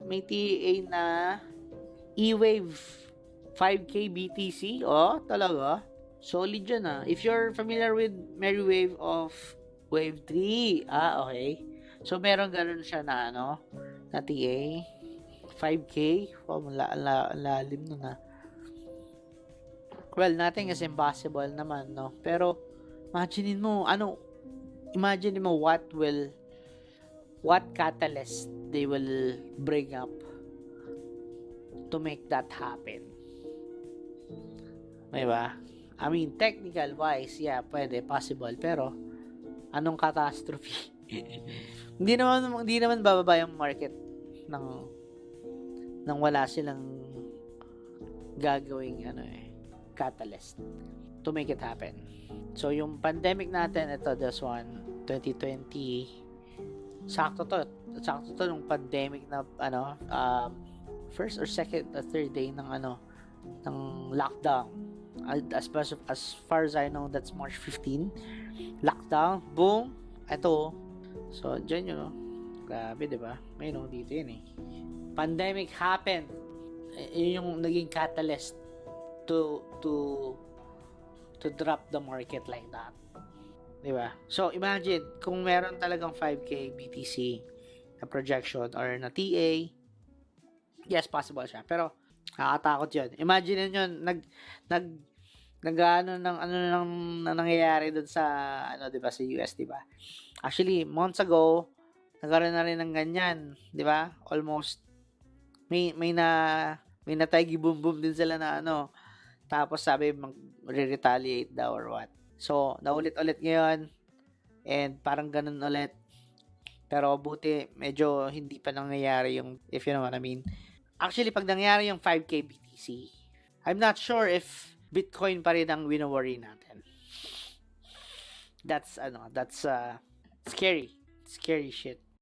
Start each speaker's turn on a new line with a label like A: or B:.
A: may TEA na E-Wave 5K BTC. Oh, talaga. Solid yun ah. If you're familiar with Merriwave of Wave 3. Ah, okay. So, meron ganun siya na na TA. 5K. Oh, lalim nun ah. Well, nothing is impossible naman, no? Pero, imagine mo what catalyst they will bring up to make that happen. Diba? I mean, technical wise, yeah, pwede, possible, pero anong catastrophe? hindi naman bababa yung market nang wala silang gagawing catalyst to make it happen. So yung pandemic natin, this one 2020, sakto to nung pandemic na first or second or third day ng ng lockdown. As far as I know, that's March 15. Lockdown, boom, ito. So, dyan yun, grabe, diba? May dito yun eh. Pandemic happened. Yun yung naging catalyst to drop the market like that. Diba? So, imagine, kung meron talagang 5K BTC na projection or na TA, yes, possible siya. Pero, nakakatakot yun. Imagine yun, nangyayari dun sa, diba, sa US, diba? Actually, months ago, nagkaroon na rin ng ganyan, diba? Almost, may nataygi boom din sila na tapos sabi, mag-retaliate daw or what. So, naulit-ulit ngayon, and parang ganun ulit. Pero, buti, medyo hindi pa nangyayari yung, if you know what I mean. Actually, pag nangyari yung 5K BTC, I'm not sure if Bitcoin pa rin ang wino-worry natin. That's scary. Scary shit.